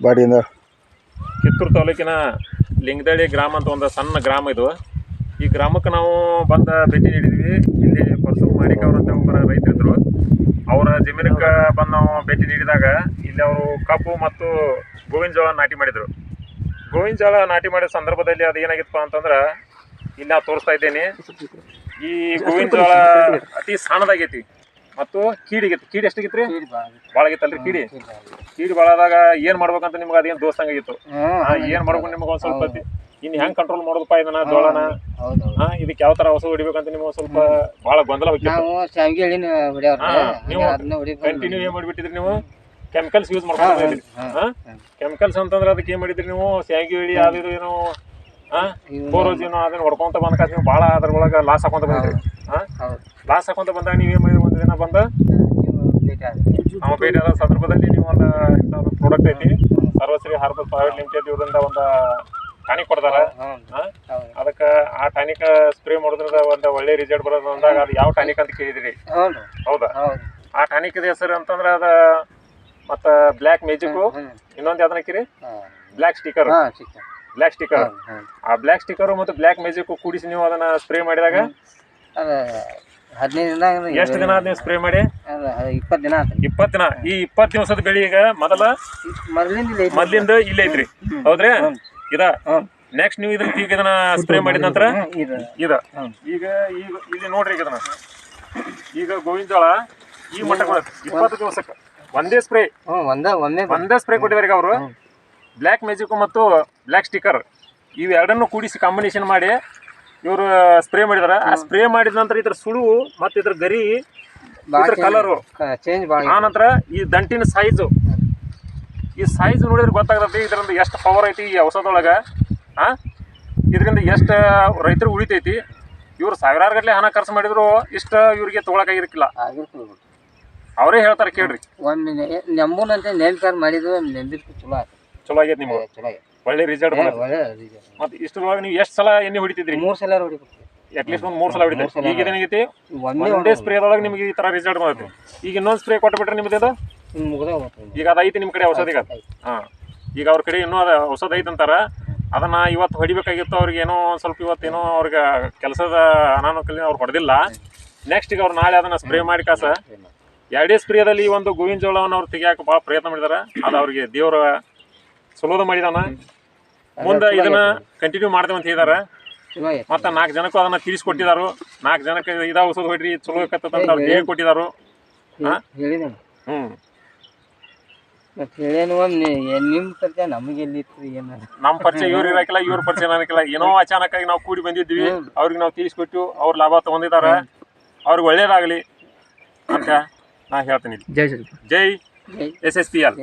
ಬಾಡಿಯಿಂದ ಕಿತ್ತೂರು ತಾಲೂಕಿನ ಲಿಂಗದಳ್ಳಿ ಗ್ರಾಮ ಅಂತ ಒಂದು ಸಣ್ಣ ಗ್ರಾಮ ಇದು. ಈ ಗ್ರಾಮಕ್ಕೆ ನಾವು ಬಂದ ಭೇಟಿ ನೀಡಿದ್ವಿ. ಇಲ್ಲಿ ಪರಶು ಮಾಣಿಕ್ ಅವರಂತ ಒಬ್ಬರ ರೈತರಿದ್ರು. ಅವರ ಜಮೀನಕ್ಕೆ ಬಂದು ನಾವು ಭೇಟಿ ನೀಡಿದಾಗ ಇಲ್ಲಿ ಅವರು ಕಬ್ಬು ಮತ್ತು ಗೋವಿನ ಜೋಳ ನಾಟಿ ಮಾಡಿದರು. ಗೋವಿನ ಜೋಳ ನಾಟಿ ಮಾಡಿದ ಸಂದರ್ಭದಲ್ಲಿ ಅದು ಏನಾಗಿತ್ತಪ್ಪ ಅಂತಂದ್ರೆ ಇಲ್ಲಿ ನಾವು ತೋರಿಸ್ತಾ ಇದ್ದೇನೆ. ಈ ಗೋವಿನ ಜೋಳ ಅತಿ ಸಣ್ಣದಾಗೈತಿ ಮತ್ತು ಕೀಡಿಗೈತಿ. ಕೀಡಿ ಎಷ್ಟಾಗಿತ್ತು ರೀ? ಭಾಳ ಆಗಿತ್ತಲ್ರಿ ಕೀಡಿ. ಕೀಡಿ ಭಾಳ ಆದಾಗ ಏನು ಮಾಡ್ಬೇಕಂತ ನಿಮ್ಗೆ ಅದೇನು ದೋಸ್ತಂಗಾಗಿತ್ತು. ಏನು ಮಾಡ್ಬೇಕು ನಿಮ್ಗೆ ಒಂದು ಸ್ವಲ್ಪ ಇನ್ನು ಹೆಂಗೆ ಕಂಟ್ರೋಲ್ ಮಾಡೋದಪ್ಪ ಇದನ್ನ ಜೋಳನ, ಇದಕ್ಕೆ ಯಾವ ಥರ ಔಷಧ ಹೊಡಿಬೇಕಂತ ನಿಮ್ಗೆ ಸ್ವಲ್ಪ ಭಾಳ ಗೊಂದಲ ಹೋಗಿತ್ತು. ನೀವು ಕಂಟಿನ್ಯೂ ಏನು ಮಾಡಿಬಿಟ್ಟಿದ್ರಿ ನೀವು? Chemicals use ಮಾಡ್ಕೊಂಡಿದ್ರಿ. ಕೆಮಿಕಲ್ಸ್ ಅಂತಂದ್ರೆ ಅದಕ್ಕೆ ಏನು ಮಾಡಿದ್ರಿ ನೀವು? ಸ್ಯಾಂಗಿ ಹಿಡಿ ಅದು ಏನೋ ಬೋರೋಜಿನೋ ಅದನ್ನ ಹೊಡ್ಕೊಂತ ಬಂದ ನೀವು ಭಾಳ ಅದ್ರೊಳಗೆ ಲಾಸ್ ಹಾಕೊಂತ ಬಂದ್ರಿ. ಲಾಸ್ ಹಾಕೊಂತ ಬಂದಾಗ ನೀವೇನು ಮಾಡಿದ್ರಿ? ಒಂದು ದಿನ ಬಂದ ನಾವು ಭೇಟಿ ಆದ ಸಂದರ್ಭದಲ್ಲಿ ನೀವು ಒಂದು ಇಂಥ ಒಂದು ಪ್ರಾಡಕ್ಟ್ ಐತಿ ಸರ್ವಶ್ರೀ ಹರ್ಬಲ್ ಪ್ರೈವೇಟ್ ಲಿಮಿಟೆಡ್ ಇವರಿಂದ ಒಂದು ಟಾನಿಕ್ ಕೊಡ್ತಾರ. ಅದಕ್ಕೆ ಆ ಟಾನಿಕ್ ಸ್ಪ್ರೇ ಮಾಡೋದ್ರಿಂದ ಒಂದು ಒಳ್ಳೆ ರಿಸಲ್ಟ್ ಬರೋದು ಅಂದಾಗ ಅದು ಯಾವ ಟಾನಿಕ್ ಅಂತ ಕೇಳಿದ್ರಿ? ಹೌದಾ? ಆ ಟಾನಿಕ್ ಇದೆ ಹೆಸರು ಅಂತಂದ್ರೆ ಅದ ಮತ್ತು ಬ್ಲ್ಯಾಕ್ ಮ್ಯಾಜಿಕ್, ಇನ್ನೊಂದು ಯಾವ್ದನ್ನ ಹಾಕಿರಿ? Black sticker. Black sticker. ಆ ಬ್ಲ್ಯಾಕ್ ಸ್ಟಿಕ್ಕರ್ ಮತ್ತು ಬ್ಲ್ಯಾಕ್ ಮ್ಯಾಜಿಕ್ ಕೂಡಿಸಿ ನೀವು ಅದನ್ನ ಸ್ಪ್ರೇ ಮಾಡಿದಾಗ 15 ದಿನ. ಎಷ್ಟು ದಿನ ನೀವು ಸ್ಪ್ರೇ ಮಾಡಿ? 20 ದಿನ. 20 ದಿನ. ಈ 20 ದಿವಸದ ಬೆಳೆ ಈಗ ಮೊದಲಿಂದ ಇಲ್ಲೇ ಐತ್ರಿ, ಹೌದ್ರಿ? ಇದ ನೆಕ್ಸ್ಟ್ ನೀವು ಇದನ್ನ ಸ್ಪ್ರೇ ಮಾಡಿದ ನಂತರ ಇದ ಈಗ ಈಗ ಇಲ್ಲಿ ನೋಡ್ರಿ, ಈಗ ಇದನ್ನ ಈಗ ಗೋವಿನ ಜೋಳ ಈ ಮಟ್ಟ 20 ದಿವಸಕ್ಕೆ ಒಂದೇ ಸ್ಪ್ರೇ ಕೊಟ್ಟಿದ್ದಾರೆ. ಈಗ ಅವರು ಬ್ಲ್ಯಾಕ್ ಮ್ಯಾಜಿಕ್ ಮತ್ತು ಬ್ಲ್ಯಾಕ್ ಸ್ಟಿಕ್ಕರ್ ಇವು ಎರಡನ್ನು ಕೂಡಿಸಿ ಕಾಂಬಿನೇಷನ್ ಮಾಡಿ ಇವರು ಸ್ಪ್ರೇ ಮಾಡಿದಾರೆ. ಆ ಸ್ಪ್ರೇ ಮಾಡಿದ ನಂತರ ಇದ್ರ ಸುಳು ಮತ್ತು ಇದ್ರ ಗರಿ, ಇದ್ರ ಕಲರು ಚೇಂಜ್. ಆ ನಂತರ ಈ ದಂಟಿನ ಸೈಜು, ಈ ಸೈಜ್ ನೋಡಿದ್ರೆ ಗೊತ್ತಾಗ್ತೈತಿ ಇದರಿಂದ ಎಷ್ಟು ಪವರ್ ಐತಿ ಈ ಔಷಧದೊಳಗೆ. ಇದರಿಂದ ಎಷ್ಟು ರೈತರು ಉಳಿತೈತಿ. ಇವ್ರು ಸಾವಿರಾರು ಗಟ್ಟಲೆ ಹಣ ಖರ್ಚು ಮಾಡಿದ್ರು ಇಷ್ಟ ಇವ್ರಿಗೆ ತೊಗೊಳಕಾಗಿರ್ಕಿಲ್ಲ. ಅವರೇ ಹೇಳ್ತಾರೆ ಕೇಳ್ರಿ. ನೆಂಬುನಂತೆ ನೆಂಬಿಕಾರ್ ಮಾಡಿದ್ರು ನೆಂಬಿಟ್ಟು ಚಲೋ ಆಗೈತೆ ನಿಮ್ಗೆ, ಒಳ್ಳೆ ರಿಸಲ್ಟ್. ಮತ್ತೆ ಇಷ್ಟರೊಳಗೆ ನೀವು ಎಷ್ಟು ಸಲ ಎಣ್ಣೆ ಹೊಡಿತಿದ್ರಿ? 3 ಸಲ ಹೊಡಿಬೇಕು. ಅಟ್ಲೀಸ್ಟ್ ಒಂದು 3 ಸಲ ಹೊಡಿತೀರಿ. ಈಗ ಏನಾಗೈತಿ ಒಂದೇ ಸ್ಪ್ರೇದೊಳಗೆ ನಿಮ್ಗೆ ಈ ಥರ ರಿಸಲ್ಟ್ ಬರುತ್ತೆ. ಈಗ ಇನ್ನೊಂದು ಸ್ಪ್ರೇ ಕೊಟ್ಬಿಟ್ರೆ ನಿಮ್ದು ಅದು ಈಗ ಅದು ಐತಿ ನಿಮ್ಮ ಕಡೆ ಔಷಧ. ಈಗ ಈಗ ಅವ್ರ ಕಡೆ ಇನ್ನೂ ಅದು ಔಷಧ ಐತೆ ಅಂತಾರ. ಅದನ್ನ ಇವತ್ತು ಹೊಡಿಬೇಕಾಗಿತ್ತು. ಅವ್ರಿಗೆ ಏನೋ ಸ್ವಲ್ಪ ಇವತ್ತೇನೋ ಅವ್ರಿಗೆ ಕೆಲಸದ ಅನಾನುಕೂಲ ಅವ್ರು ಹೊಡೆದಿಲ್ಲ. ನೆಕ್ಸ್ಟ್ ಈಗ ಅವ್ರು ನಾಳೆ ಅದನ್ನ ಸ್ಪ್ರೇ ಮಾಡಿ ಕಾಸ 2 ಸ್ಪ್ರೇದಲ್ಲಿ ಈ ಒಂದು ಗೋವಿನ ಜೋಳವನ್ನು ಅವ್ರು ತೆಗಿಯಾಕ ಭಾಳ ಪ್ರಯತ್ನ ಮಾಡಿದಾರೆ. ಅದು ಅವ್ರಿಗೆ ದೇವರ ಸುಲೋದ ಮಾಡಿದಾನ. ಮುಂದೆ ಇದನ್ನ ಕಂಟಿನ್ಯೂ ಮಾಡ್ತೇವೆ ಅಂತ ಹೇಳಿದಾರೆ. ಮತ್ತು 4 ಜನಕ್ಕೂ ಅದನ್ನ ತಿಳಿಸ್ಕೊಟ್ಟಿದ್ದಾರೆ. 4 ಜನಕ್ಕೆ ಇದ ಔಷಧ ಹೊಡ್ರಿ ಚಲೋ ಆಕತ್ತ ಅಂತ ಅವ್ರು ಹೇಳಿ ಕೊಟ್ಟಿದ್ದಾರೆ. ನಿಮ್ಮ ಪರಿಚಯ ನಮಗೆ ಎಲ್ಲಿತ್ತು? ನಮ್ಮ ಪರಿಚಯ ಇವ್ರು ಇರಾಕಿಲ್ಲ, ಇವ್ರ ಪರಿಚಯ ನನಗಿಲ್ಲ. ಏನೋ ಅಚಾನಕ್ ಆಗಿ ನಾವು ಕೂಡಿ ಬಂದಿದ್ವಿ, ಅವ್ರಿಗೆ ನಾವು ತಿಳಿಸ್ಕೊಟ್ಟು ಅವ್ರು ಲಾಭ ತಗೊಂಡಿದ್ದಾರೆ. ಅವ್ರಿಗೆ ಒಳ್ಳೇದಾಗಲಿ ಅಂತ ನಾ ಹೇಳ್ತೀನಿ. ಜೈ ಜೈ SSPL.